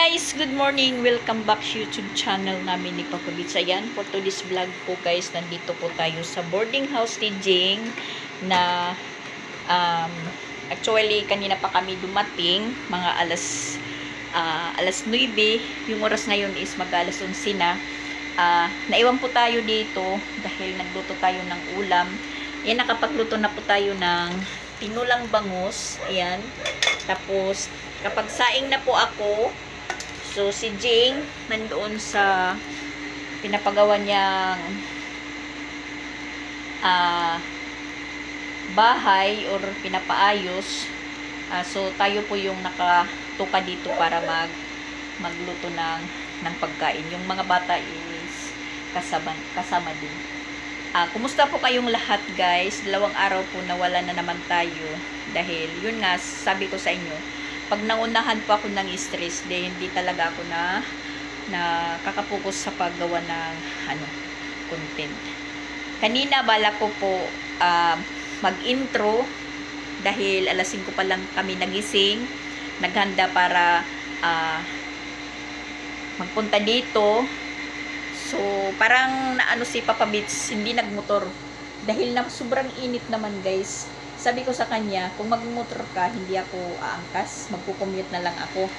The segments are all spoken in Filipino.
Guys, good morning. Welcome back sa YouTube channel namin ni Papa Bits. Ayan, for today's vlog po guys, nandito po tayo sa boarding house ni Jing na actually kanina pa kami dumating, mga alas 9. Yung oras ngayon is mag-alas 11 na. Naiwan po tayo dito dahil nagluto tayo ng ulam. Ayan, nakapagluto na po tayo ng tinulang bangus. Ayan. Tapos, kapag saing na po ako, so si Jing nandoon sa pinapagawa niyang bahay or pinapaayos. So tayo po yung nakatuka dito para magluto ng pagkain. Yung mga bata is kasama din. Kumusta po kayong lahat guys? 2 araw po nawala na naman tayo dahil yun nga sabi ko sa inyo, pag naunahan po ako ng stress, hindi talaga ako na kakapokus sa paggawa ng content. Kanina bala ko po mag-intro dahil alas 5 pa lang kami nagising, naghanda para magpunta dito. So parang si Papa Bits hindi nagmotor dahil sobrang init naman guys. Sabi ko sa kanya, kung magmotor ka, hindi ako aangkas, magkukommute na lang ako.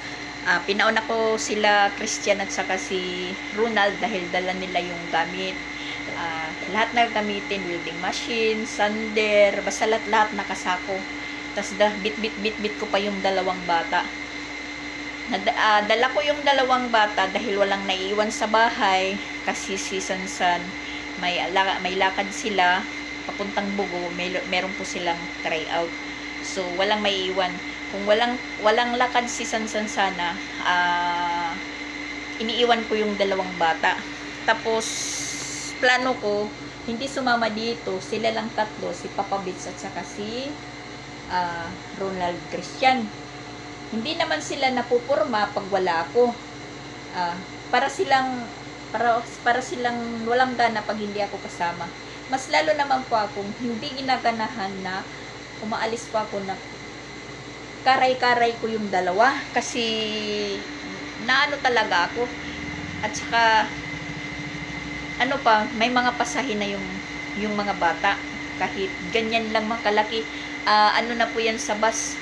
Pinauna ko sila Christian at saka si Ronald dahil dala nila yung gamit. Lahat na gamitin, welding machine, sander, basta lahat nakasako. Tapos bit ko pa yung 2 bata. Dala ko yung 2 bata dahil walang naiiwan sa bahay kasi si Sansan may lakad sila papuntang Bugo, meron po silang try out. So walang maiiwan. Kung walang lakad si Sansan sana, iniiwan ko yung 2 bata. Tapos plano ko hindi sumama dito, sila lang 3, si Papa Bits at saka si Ronald Christian. Hindi naman sila napupurma pag wala ako. Para silang walang gana pag hindi ako kasama. Mas lalo naman po akong hindi ginaganahan na umaalis pa ako na karay-karay ko yung 2 kasi naano talaga ako. At saka may mga pasahin na yung mga bata kahit ganyan lang makalaki. Na po yan sa bus.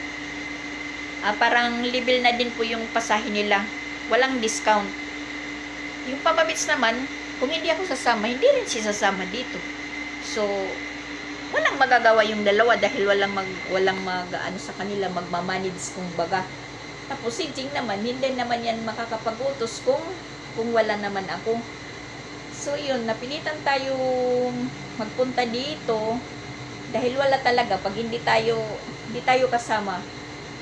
Parang level na din po yung pasahin nila. Walang discount. Yung Papa Bits naman, kung hindi ako sasama, hindi rin siya sasama dito. So, walang magagawa yung 2 dahil walang sa kanila magmamanage kung baga. Tapos si Jing naman, hindi naman yan makakapag-utos kung wala naman ako. So yun, napilitan tayo magpunta dito dahil wala talaga pag hindi tayo kasama,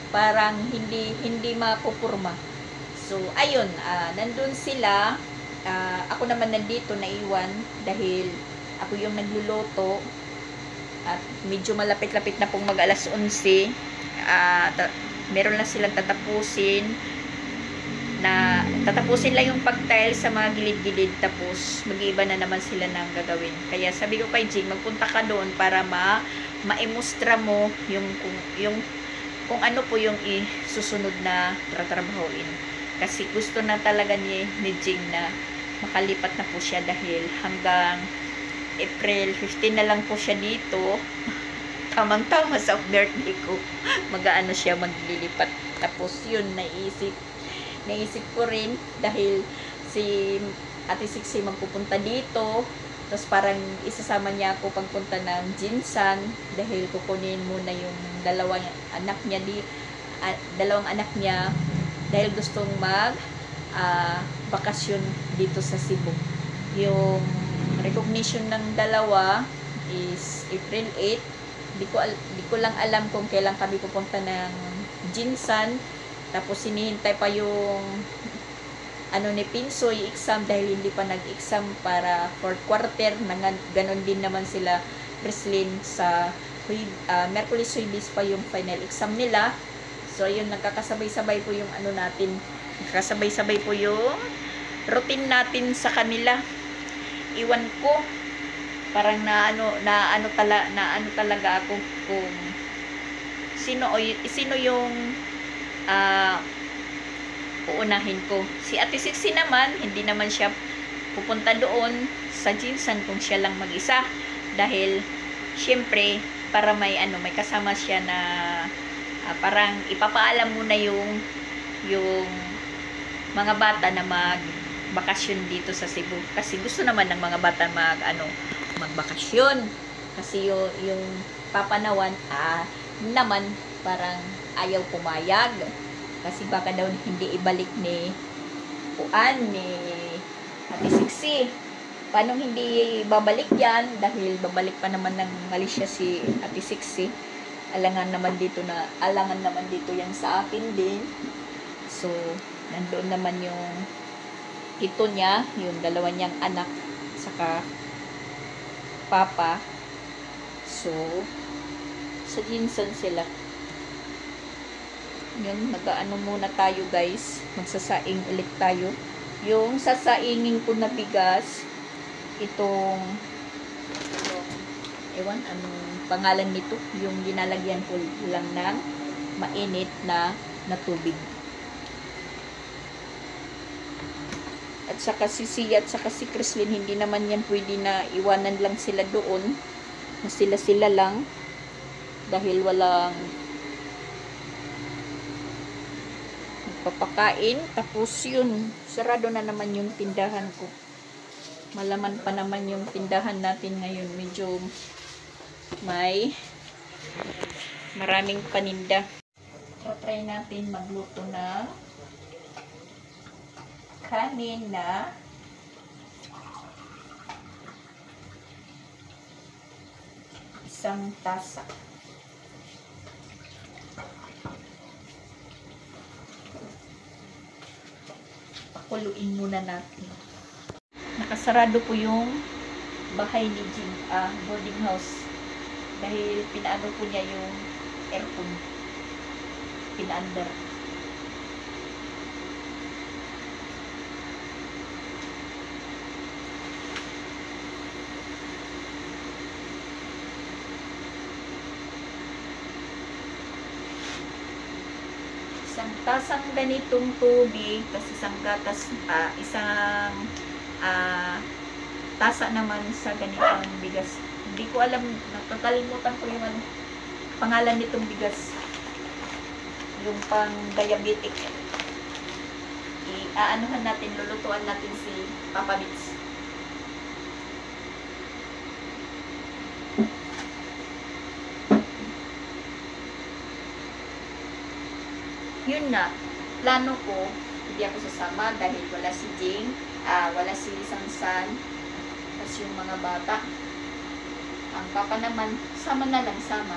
parang hindi mapupurma. So ayun, nandun sila. Ako naman nandito naiwan dahil ako yung nagluluto at medyo malapit-lapit na pong mag-alas 11. Meron lang silang tatapusin lang yung pag-tile sa mga gilid-gilid, tapos mag-iiba na naman sila ng gagawin. Kaya sabi ko kay Jing, magpunta ka doon para ma-emustra mo kung ano po yung isusunod na tatrabahoin. Kasi gusto na talaga ni Jing na makalipat na po siya dahil hanggang April 15 na lang po siya dito. Tamang-tama sa birthday ko. Siya maglilipat. Tapos yun, naisip ko rin dahil si Ate Sixi magpupunta dito. Tapos parang isasama niya ako pagpunta ng Jinsan dahil kukunin muna yung 2 anak niya dahil gustong bakasyon dito sa Cebu. Yung recognition ng 2 is April 8. Di ko lang alam kung kailan kami pupunta ng Jinsan. Tapos hinihintay pa yung ni Pinsoy exam dahil hindi pa nag-exam para 4th quarter. Ganon din naman sila Preslin sa Merkulis Huibis pa yung final exam nila. So yun, nagkakasabay-sabay po yung natin. Nagkakasabay-sabay po yung routine natin sa kanila. Iwan ko parang naano talaga ako kung sino yung uunahin ko. Si Ate Sixi naman, hindi naman siya pupunta doon sa Jinsan kung siya lang mag-isa. Dahil, syempre, para may kasama siya na parang ipapaalam muna yung mga bata na magbakasyon dito sa Cebu. Kasi gusto naman ng mga bata magbakasyon. Kasi yung papanawan, naman parang ayaw pumayag. Kasi baka daw hindi ibalik ni Ate Sixi. Paano hindi babalik yan? Dahil babalik pa naman ng Malaysia si Ate Sixi. Alangan naman dito yan sa akin din. So, nandoon naman yung ito niya, yung dalawa niyang anak, saka papa. So, sa Jinsan sila. Yun, mag-ano muna tayo guys. Magsasaing ulit tayo. Yung sasaingin ko na bigas, itong anong pangalan nito, yung ginalagyan ko lang ng mainit na tubig. At saka si Sia at saka si Chrislyn, hindi naman yan pwede na iwanan lang sila doon. Sila lang. Dahil walang papakain. Tapos yun, sarado na naman yung tindahan ko. Malaman pa naman yung tindahan natin ngayon. Medyo maraming paninda. So, try natin magluto na kanin na isang tasa. Pakuluin muna natin. Nakasarado po yung bahay ni Jim, boarding house. Dahil pinaano po niya yung aircon. Pinaandar. Isang tasang ganitong tubig, tapos isang gatas, isang tasa naman sa ganitong bigas. Hindi ko alam, nakakalimutan ko yung pangalan nitong bigas. Yung pang diabetic. Aanuhan natin, lulutuan natin si Papa Bits. Yun na, plano ko, hindi ako sasama dahil wala si Jing, wala si Sansan, tapos yung mga bata. Ang papa naman, sama na lang, sama.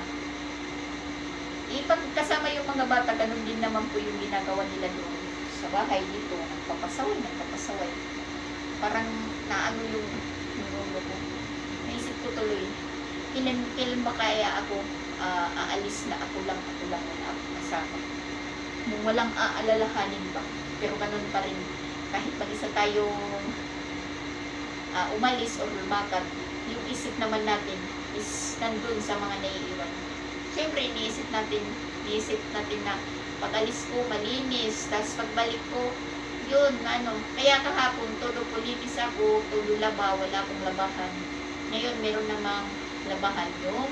Ipagkasama yung mga bata, ganun din naman po yung ginagawa nila doon sa bahay dito. Nagpapasaway. Parang naano yung ulo ko. Naisip ko tuloy, kailan ba kaya ako aalis na ako lang na ako kasama. Nung walang aalalahanin ba. Pero ganun pa rin, kahit mag-isa tayong umalis o lumakad, yung isip naman natin is nandun sa mga naiiwan. Siyempre, iniisip natin na pag-alis ko, malinis, tapos pagbalik ko, yun, kaya kahapon, todo ko linis ako, todo laba, wala akong labahan. Ngayon, meron namang labahan yung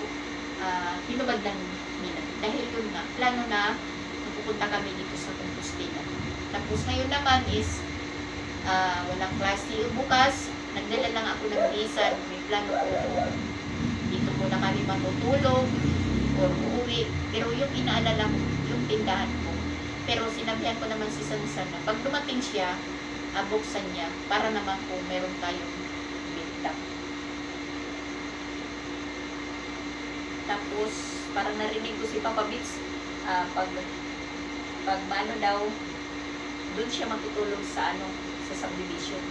hinubad ng nila. Dahil yun nga, plano na, pupunta kami dito sa Compostela. Tapos ngayon naman is, walang klase. Bukas, nagdala lang ako ng bisan. May plano ko, dito muna kami matutulog or uuwi. Pero yung inaalala ko, yung tindahan ko. Pero sinabihan ko naman si Sansan na pag dumating siya, buksan niya para naman po meron tayong binta. Tapos, parang narinig ko si Papa Bits, pag maano daw, doon siya matutulog sa sa subdivision.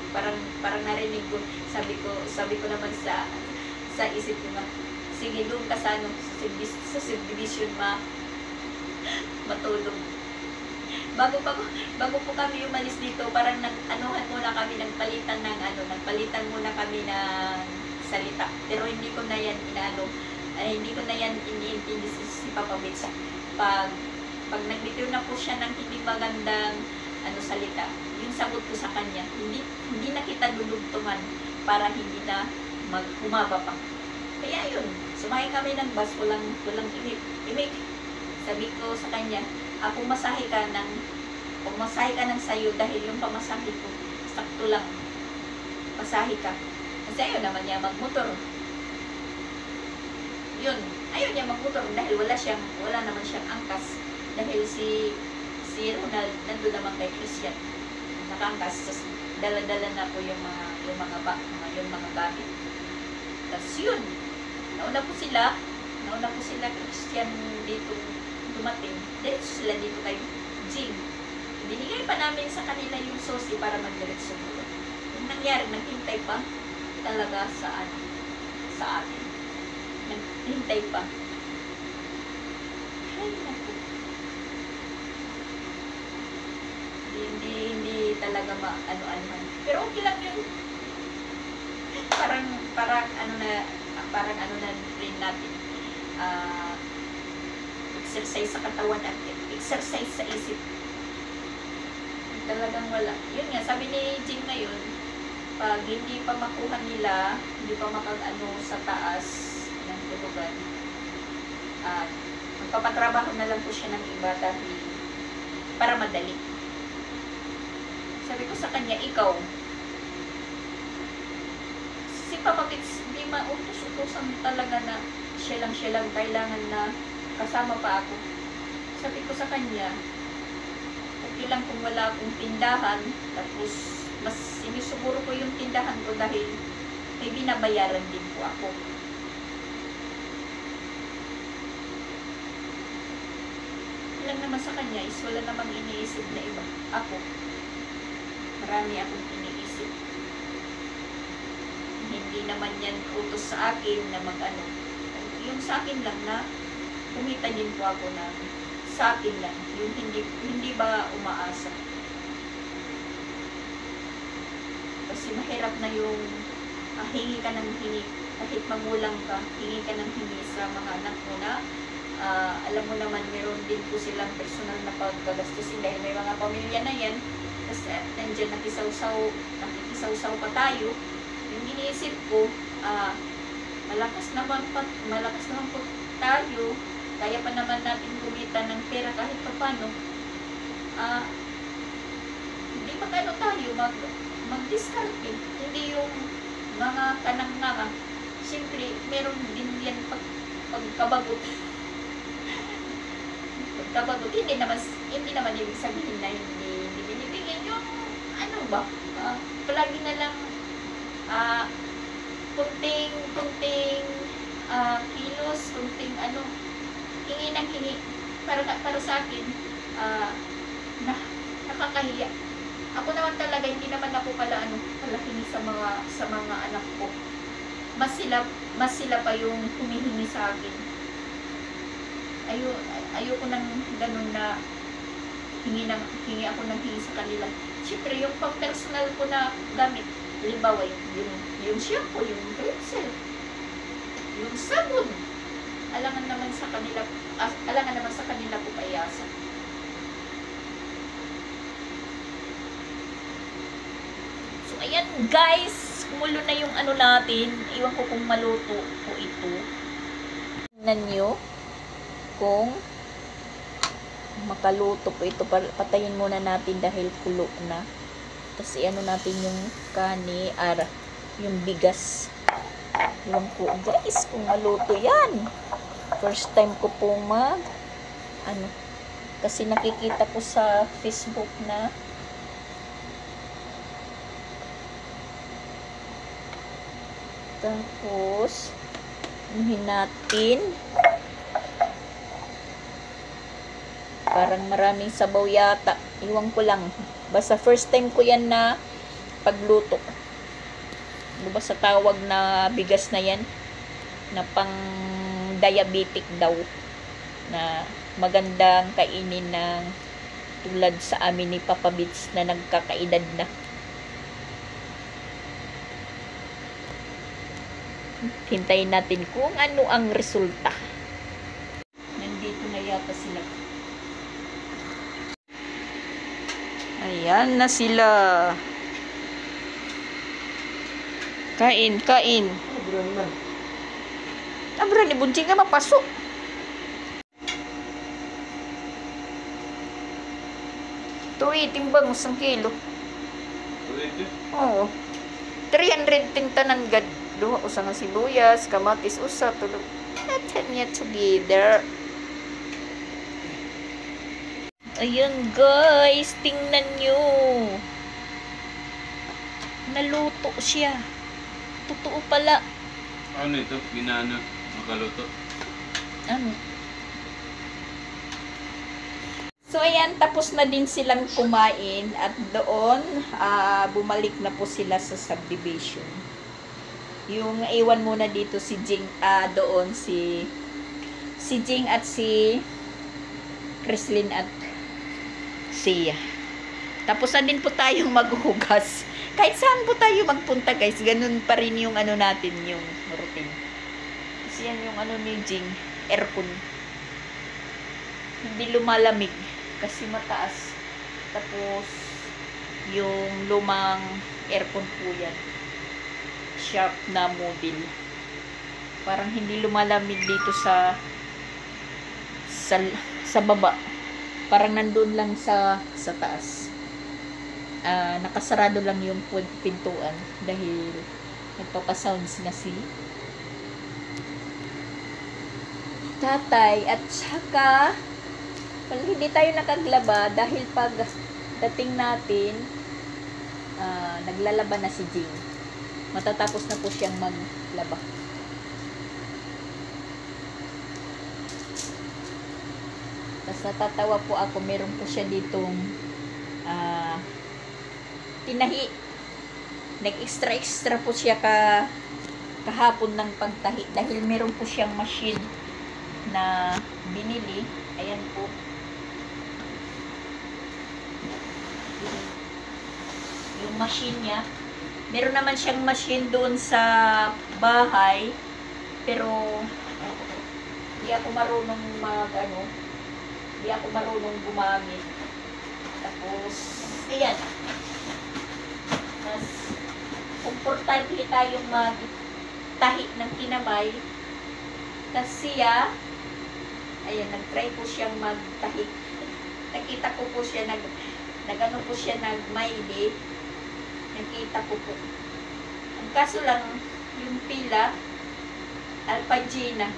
Parang narinig ko, sabi ko naman sa isip ko na, sige doon ka sa sa subdivision matulog. Bago po kami umalis dito, parang nagpalitan muna kami ng salita. Pero hindi ko na yan iniintindi si Papa Bits. Pag pag nagbitiw na po siya ng hindi magandang salita, yung sagot ko sa kanya, hindi na kita dudugtungan para hindi na humaba pa. Kaya yun, sumakay kami ng bus, walang imik. Sabi ko sa kanya, pumasahe ka ng sayo dahil yung pamasahe ko, sakto lang. Pasahe ka. Kasi ayaw naman niya magmotor. Yun, ayaw niya magmotor dahil wala naman siyang angkas. Dahil si Ronald, nandun naman kay Christian. Nakaangkas, dala-dala na po yung mga gamit. Tapos yun, nauna po sila Christian dito dumating. Diretso sila dito kay Jing. Binigay pa namin sa kanila yung sosi para magdiretso dito. Yung nangyari, naghintay pa talaga sa atin. Naghintay pa. Ay, naku. Hindi talaga ano-anuhan. Pero okay lang yun. Parang ano na rin natin. Exercise sa katawan at exercise sa isip. Talagang wala. Yun nga, sabi ni Jim ngayon, pag hindi pa makuha nila, hindi pa sa taas ng tulugan, magpapatrabaho na lang po siya ng iba dahil para madali. Sabi ko sa kanya, ikaw, si Papa Pits, hindi mautos-utosan talaga na siya lang kailangan na kasama pa ako. Sabi ko sa kanya, okay lang kung wala akong tindahan, tapos mas sinisuguro ko yung tindahan ko dahil may binabayaran din po ako. Lang naman sa kanya is wala namang iniisip na iba. Ako, marami akong iniisip. Hindi naman yan utos sa akin na yung sa akin lang na kumita din po ako na sa akin lang. Yung hindi ba umaasa. Kasi mahirap na yung hingi ka ng hingi. Kahit magulang ka, hingi ka ng hingi sa mga anak mo na alam mo naman meron din po silang personal na paggagastusin dahil may mga pamilya na yan. Tapos nandiyan nakikisawsaw pa tayo. Yung iniisip ko, malakas naman po tayo, kaya pa naman natin kumita ng pera kahit pa paano. Hindi tayo mag-discarte. Hindi yung mga kanang-nganga. Siyempre, meron din yan pagkabagot. Pagkabagot, hindi naman ibig sabihin na hindi binibigyan yung palagi na lang kunting kilos, kunting hingi ng hingi para sa akin nakakahiya. Ako naman talaga hindi naman ako pala hingi sa mga anak ko. Mas sila pa yung humihingi sa akin. Ayoko nang ganun na hingi ako ng hingi sa kanila. Siyempre yung pang personal ko na gamit, halimbawa yung shampoo, yung cleanser, yung sabon, alangan naman sa kanila po payasa. So ayan guys, kumulo na yung natin. Iwan ko kung maluto ko ito. Tingnan nyo kung makaluto po ito. Patayin muna natin dahil kulo na. Tapos natin yung yung bigas. Iwan ko guys kung maluto yan. First time ko po kasi nakikita ko sa Facebook na tapos natin parang maraming sabaw yata. Iwan ko lang. Basta first time ko yan na pagluto. Ano ba sa tawag na bigas na yan? Na pang diabetic daw. Na magandang kainin ng tulad sa amin ni Papa Bits na nagkakaedad na. Hintayin natin kung ano ang resulta. Nandito na yata sila. Yan na sila. Kain, kain. Abra ni bunching nga mapasok. Tuwi, timbang usang kilo. Oo. 310 tanan gad. Duha usang sibuyas, kamatis usa tulog. Natin niya together. Ayun guys, tingnan nyo. Naluto siya. Totoo pala. Ano ito? Ginano? Makaluto? Ano? So ayan, tapos na din silang kumain at doon bumalik na po sila sa subdivision. Yung iwan muna dito si Jing, doon si Jing at si Creslin at Sia. Tapos na din po tayong maghugas. Kahit saan po tayo magpunta guys, ganun pa rin yung ano natin, yung routine. Kasi yan yung ano ni Jing, aircon. Hindi lumalamig kasi mataas. Tapos yung lumang aircon po yan. Sharp na model. Parang hindi lumalamig dito sa baba. Parang nandun lang sa taas. Nakasarado lang yung pintuan dahil nagpapasounds na si tatay. At saka hindi tayo nakaglaba dahil pag dating natin naglalaba na si Jing. Matatapos na po siyang maglaba. Tapos natatawa po ako, meron po siya ditong tinahi. Nag-extra po siya kahapon ng pagtahi dahil meron po siyang machine na binili. Ayan po. Yung machine niya. Meron naman siyang machine doon sa bahay. Pero hindi ako marunong hindi ako marunong gumamit. Tapos, ayan. Mas komportable tayong magtahi ng kinamay. Tapos siya, ayan, nag-try po siyang magtahi. Nakita ko po siya, nag-ano po siya, nag-maili. Nakita ko po. Ang kaso lang, yung pila, Alpagina,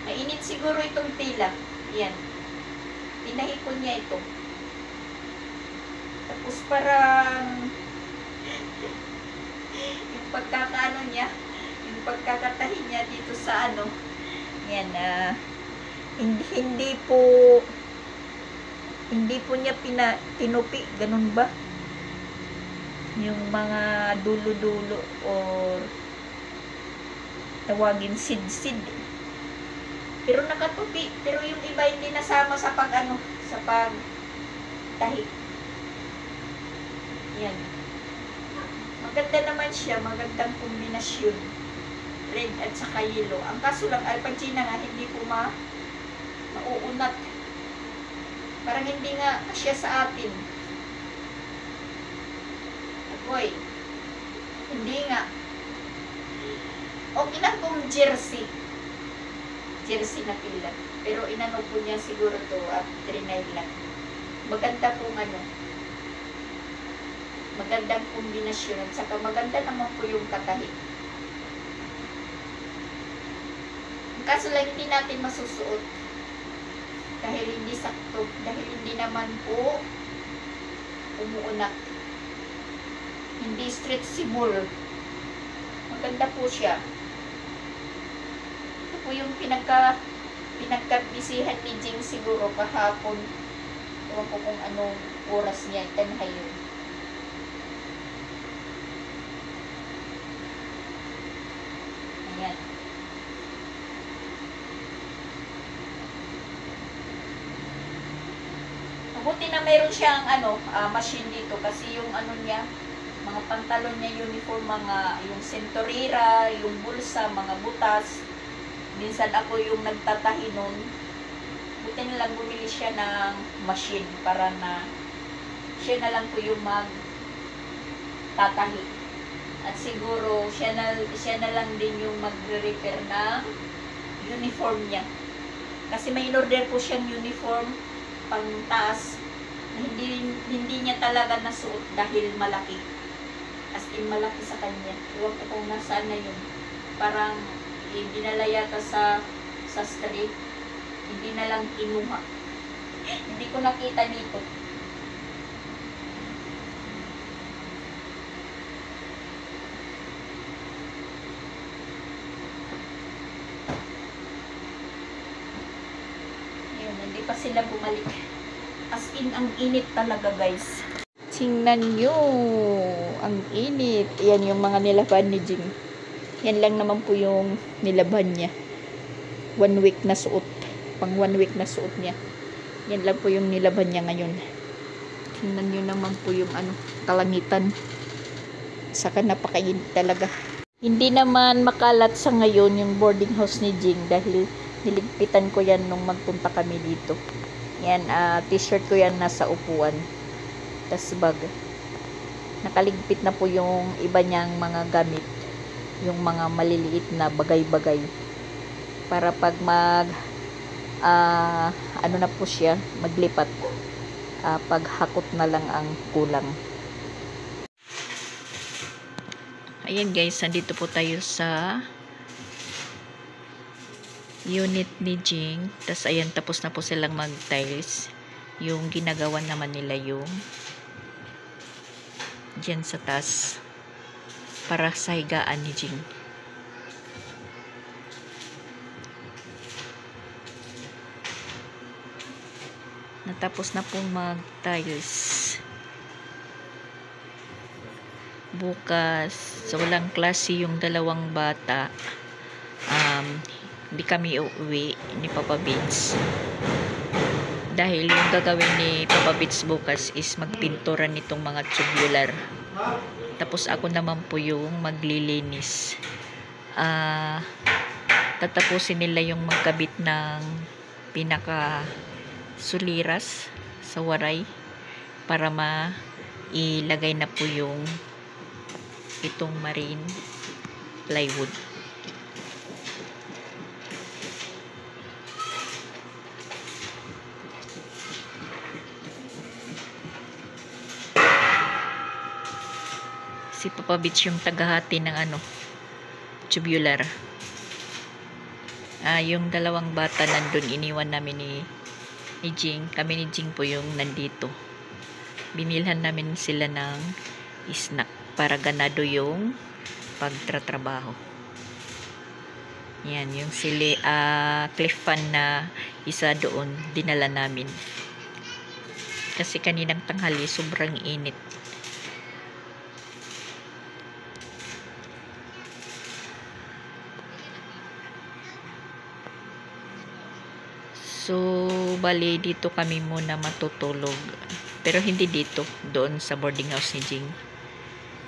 mainit siguro itong tila. Yan. Pinahipon niya ito. Tapos parang yung pagkakaano niya, yung pagkakatahin niya dito sa yan, hindi po niya tinupi, ganun ba? Yung mga dulo-dulo or tawagin sid-sid. Pero nakatupi. Pero yung iba hindi nasama sa sa pagtahi. Yan. Maganda naman siya. Magandang kombinasyon. Red at saka yellow. Ang kaso lang, Alpagina nga, hindi po mauunat. Parang hindi nga siya sa atin. Agoy. Hindi nga. Okay lang kung jersey. Jersey na pila. Pero inano po niya siguro to at trinay lang. Maganda pong magandang kombinasyon at saka maganda naman po yung katahi. Kaso lang hindi natin masusuot dahil hindi sakto, dahil hindi naman po umuunak, hindi stretchable. Maganda po siya. Ito po yung pinagkabisihan ni Jing siguro kahapon. Ewan ko kung anong oras niya, tanhay yun. Ayan. Buti na mayroon siyang machine dito kasi yung niya, mga pantalon niya, uniform, yung sentorera, yung bulsa, mga butas, minsan ako yung nagtatahi nun. Buti na lang bumili siya ng machine para na siya na lang po yung magtatahi. At siguro siya na lang din yung magre-repair ng uniform niya. Kasi may in-order po siyang uniform pang taas na hindi niya talaga nasuot dahil malaki. As in malaki sa kanya. Iwan ko kung nasaan na yun. Parang dinala yata sa street. Hindi na lang kinuha. Hindi ko nakita dito. Yun, hindi pa sila bumalik. As in, ang init talaga, guys. Tingnan nyo. Ang init. Yan yung mga nilaban ni Jing. Yan lang naman po yung nilaban niya. 1 week na suot. Pang 1 week na suot niya. Yan lang po yung nilaban niya ngayon. Tingnan nyo naman po yung kalangitan. Saka napakainit talaga. Hindi naman makalat sa ngayon yung boarding house ni Jing dahil niligpitan ko yan nung magpunta kami dito. Yan, t-shirt ko yan nasa upuan. Tas bag. Nakaligpit na po yung iba niyang mga gamit. Yung mga maliliit na bagay-bagay. Para pag ano na po siya, maglipat. Paghakot na lang ang kulang. Ayan guys, nandito po tayo sa unit ni Jing. Tas ayan, tapos na po silang mag-tiles. Yung ginagawa naman nila yung dyan sa taas para sa higaan ni Jing. Natapos na po mag-tiles. Bukas, so walang klase yung dalawang bata. Hindi kami uuwi ni Papa Vince. Dahil yung gagawin ni Papa Vince bukas is magpintura nitong mga tubular. Tapos ako naman po yung maglilinis. Tatapusin nila yung magkabit ng pinaka suliras sa waray para mailagay na po yung itong marine plywood. Si Papa Beach yung tagahati ng tubular. Yung dalawang bata nandun, iniwan namin ni Jing. Kami ni Jing po yung nandito. Binilhan namin sila ng snack para ganado yung pagtratrabaho. Yan, yung cliff fan na isa doon, dinala namin. Kasi kaninang tanghali, sobrang init. So, bali dito kami muna matutulog. Pero hindi dito, doon sa boarding house ni Jing.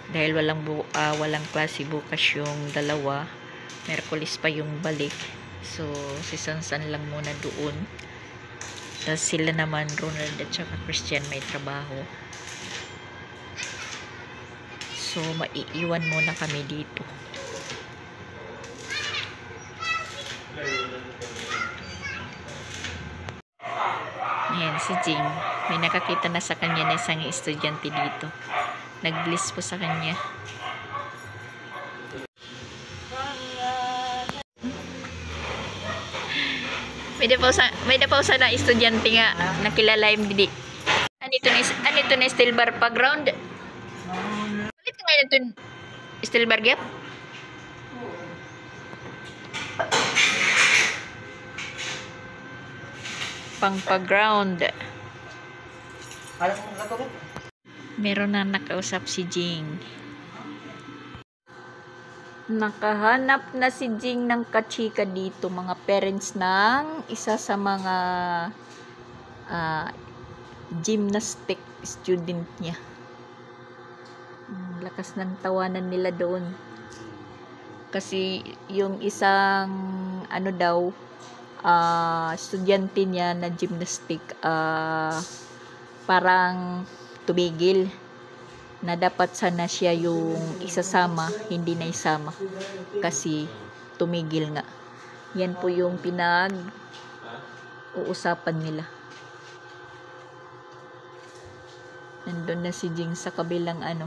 Dahil walang klase bukas yung dalawa. Merkulis pa yung balik. So, si Sansan lang muna doon. Tapos sila naman, Ronald at saka Christian, may trabaho. So, maiiwan muna kami dito. Ayan, si Jing. May nakakita na sa kanya na isang estudyante dito. Nag-bliss po sa kanya. May dapaw sa na estudyante nga nakilala yung didi. Anito na steel bar background. Ulit nga ito steel bar gap. Pang-ground. Meron na nakausap si Jing. Nakahanap na si Jing ng kachika dito, mga parents ng isa sa mga gymnastic student niya. Lakas ng tawanan nila doon. Kasi yung isang ano daw, estudyante niya na gymnastic, parang tumigil na dapat sana siya yung isasama, hindi na isama kasi tumigil nga. Yan po yung pinag-uusapan nila. Nandun na si Jing sa kabilang ano.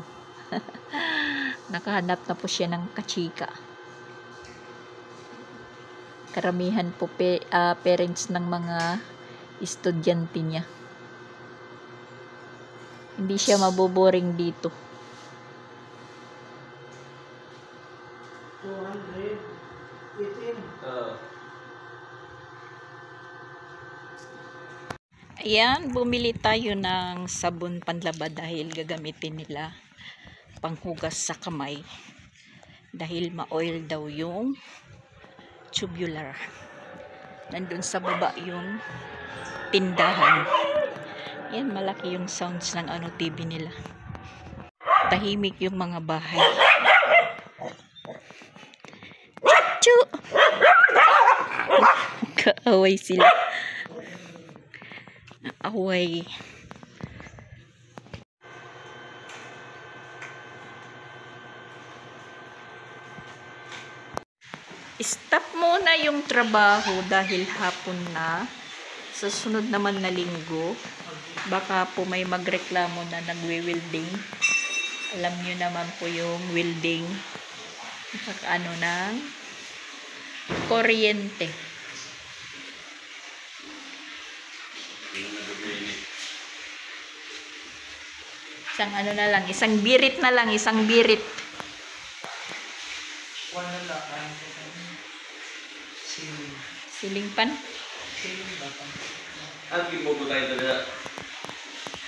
Nakahanap na po siya ng kachika. Karamihan po parents ng mga estudyante niya. Hindi siya maboboring dito. 218. Ayan, bumili tayo ng sabon panlaba dahil gagamitin nila panghugas sa kamay. Dahil ma-oil daw yung tubular. Nandun sa baba yung tindahan. Yan, malaki yung sounds ng ano TV nila. Tahimik yung mga bahay. Chu! Kaaway sila. Away. Stop muna yung trabaho dahil hapon na. Sa sunod naman na linggo, baka po may magreklamo na nagwe-welding. Alam nyo naman po yung welding. Ano ng kuryente. Isang ano na lang, isang birit na lang, isang birit. Siling pan? Ang ibobo tayo talaga.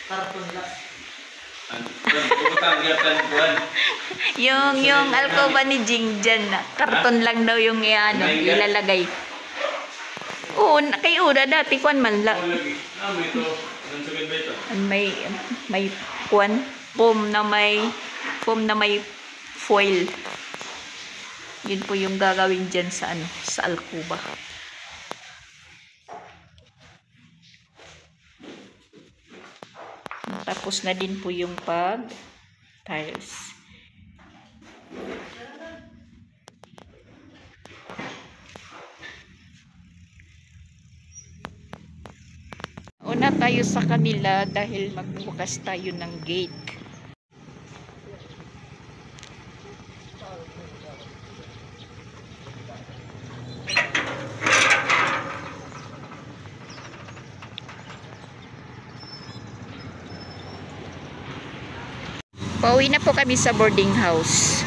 Karton lang. Yung alcoba ni Jing dyan, karton lang daw yung ilalagay. Oo, kay Uda dati kuan man la. May kuan foam na may foil. Yun po yung gagawin dyan sa sa alcoba. Tapos na din po yung tiles. Una tayo sa kanila dahil magbukas tayo ng gate. Pauwi na po kami sa boarding house.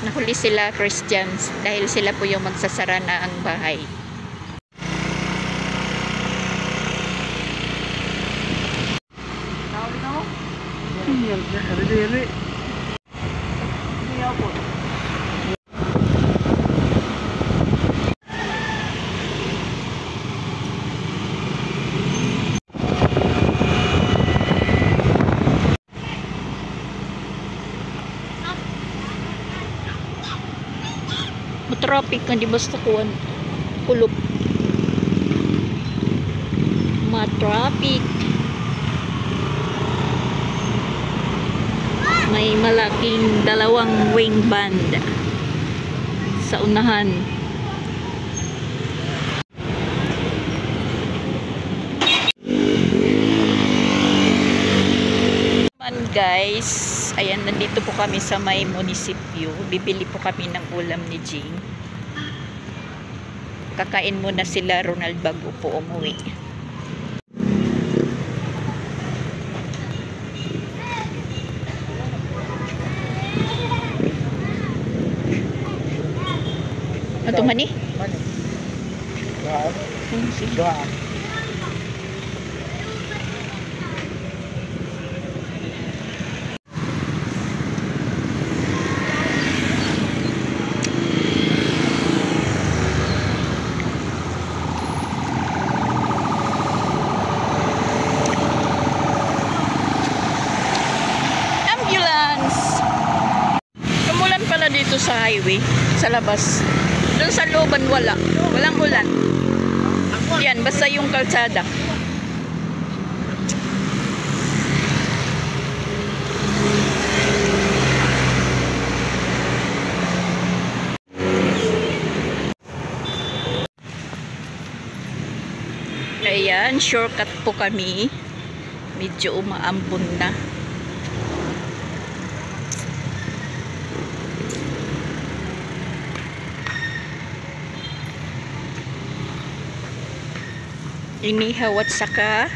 Nahuli sila Christians dahil sila po yung magsasara na ang bahay. Traffic nga di basta kuwan kulop. Ma-traffic. May malaking dalawang wing band sa unahan. Guys, ayan, nandito po kami sa may munisipyo. Bibili po kami ng ulam ni Jing. Kakain muna sila Ronald bago po umuwi. Ito mani? Sige. Dito sa highway, sa labas. Doon sa looban wala. Walang ulan. Yan, basta yung kalsada. Ayan, shortcut po kami. Medyo umaambon na. Inihaw at saka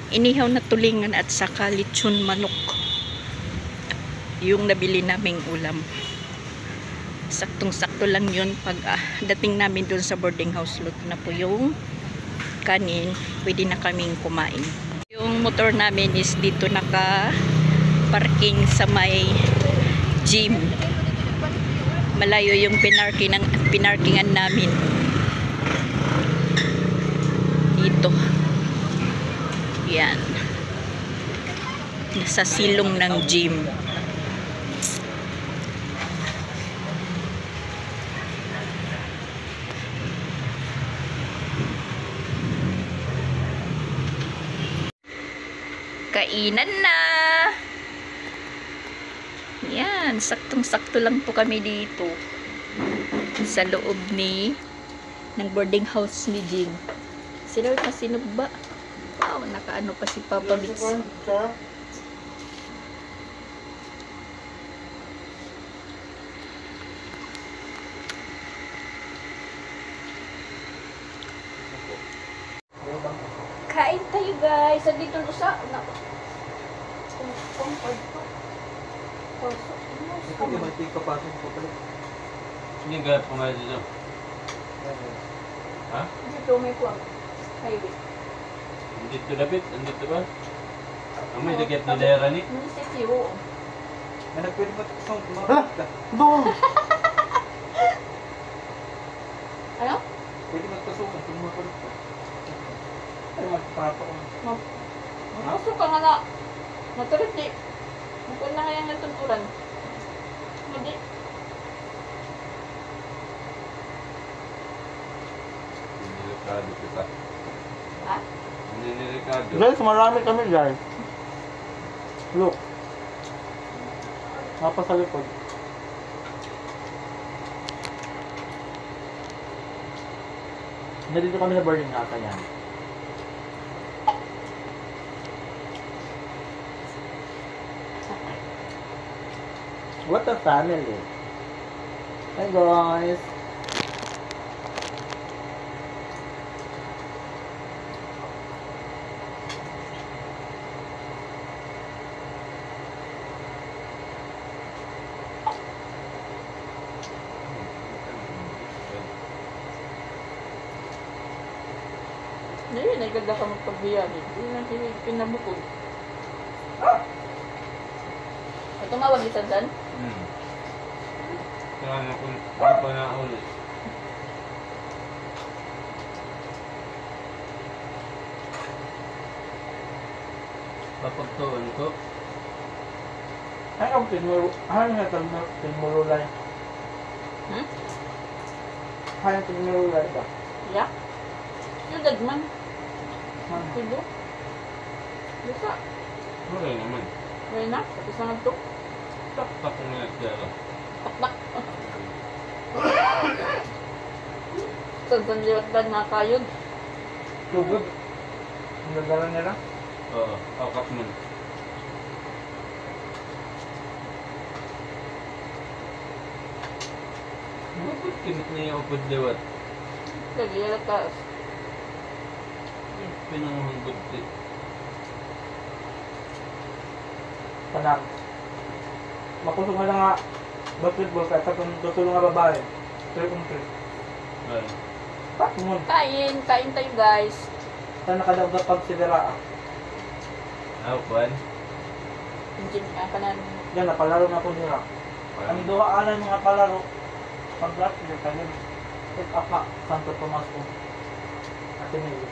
inihaw na tulingan at saka lechon manok. Yung nabili naming ulam. Saktong-sakto lang yun pag dating namin doon sa boarding house. Luto na po yung kanin, pwede na kaming kumain. Yung motor namin is dito naka parking sa may gym. Malayo yung pinarkingan namin. Dito. Yan. Nasa silong ng gym. Kainan na. Yan, saktong-sakto lang po kami dito sa loob ng boarding house ni Jing. Sila kasi ba? Wow, nakaano pa si Papa Mix. Kain tayo guys. Sa dito sa Hindi gaya po nga dito. Ha? dito may kuwang highway. Andito David? Andito ba? May dagat ni Lera ni? Munisipyo, oo. Pwede ba ito kumapit ka? Ano? Pwede magpasukan kung kumapit ka. Pero magpapato ko. Mapasok ka nga na. Natulit di. Mukun na kayang natunturan. Hindi. Hindi Ricardo kita. Ha? Hindi ni Ricardo. Guys, marami kami guys. Look. Mapa sa likod. Nandito kami sa burning nasa yan. What a family. Hi guys. Hindi, nagagda ka magpagbiyan. Hindi na pinabukod. Ay, tumawag ni Sansan? Kaya na kung pa na ulit. Papagtuan ko. Ay, ang tinmurulay. Hmm? Ay, ang tinmurulay ba? Yeah. Yung dagman. Man. Kulo. Lusa. Wala naman. Ngayon na. Tapos na nagtok. Tak ko nga Lera. Taktak. Sansan liwat ba na kayod? Tugod. Ang nagdala nila. Oo, awkat mo. Bakit kinit na yung upod liwat? Kagiyala ka. Pinanghanggot eh. Panak. Makusog nga lang nga basketball kahit sa kung tutulong nga babae. 3-on-3. Ay. Patungon. Kain. Kain tayo guys. Saan nakadagdag pag sidera? Awan. Hindi nga ka na. Yan, napalaro na po nila. Ang duha alam mga palaro. Pag-draft nila tayo. Set up na. Santo Tomas po. Ateneo.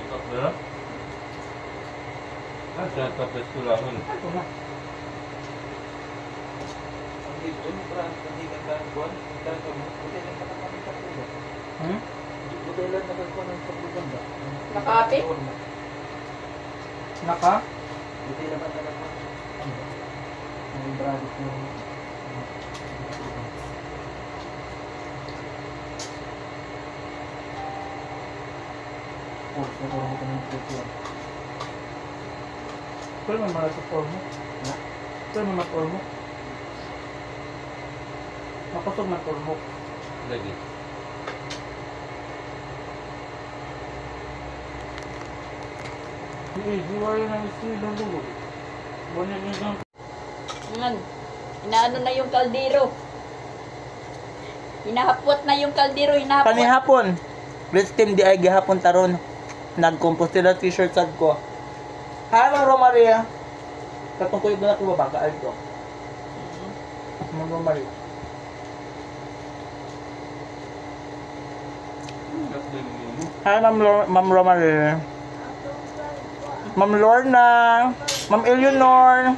Ikot na? Siya tapos tulahon. Ito na. Ano brand? Hindi ka kuhan? Buti lang nakakamin sa pulo. Buti lang nakakakuha ng pagbubanda. Nakapit? Naka? Buti lang nakakakuha. Ang brand ng... Force na kurang ito ng pulo. Pero may malas sa formo. Pero may matulmo. Makusog matulmo. Lagi. Hiwari ng estilo ng dugo. Bunin nyo ng... Inaano na yung kaldero. Hinahapot na yung kaldero, hinahapot. Kanihapon. Blitz team di ay gihapon taron. Nag-compose sila t-shirt sad ko. Hi, Mang Romaria. Katungkoy na ako babaga ay ko. Mang Romaria. Hi, Ma'am Romaria. Ma'am Lorna. Ma'am Eleanor.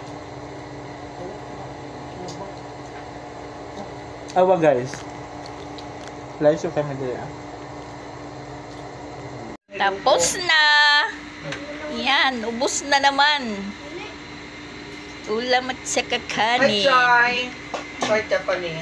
Awa guys. Like yung kami dito. Tapos na. Yan, ubos na naman. Ulam at saka kanin. Hi, Joy. Joy Tiffany.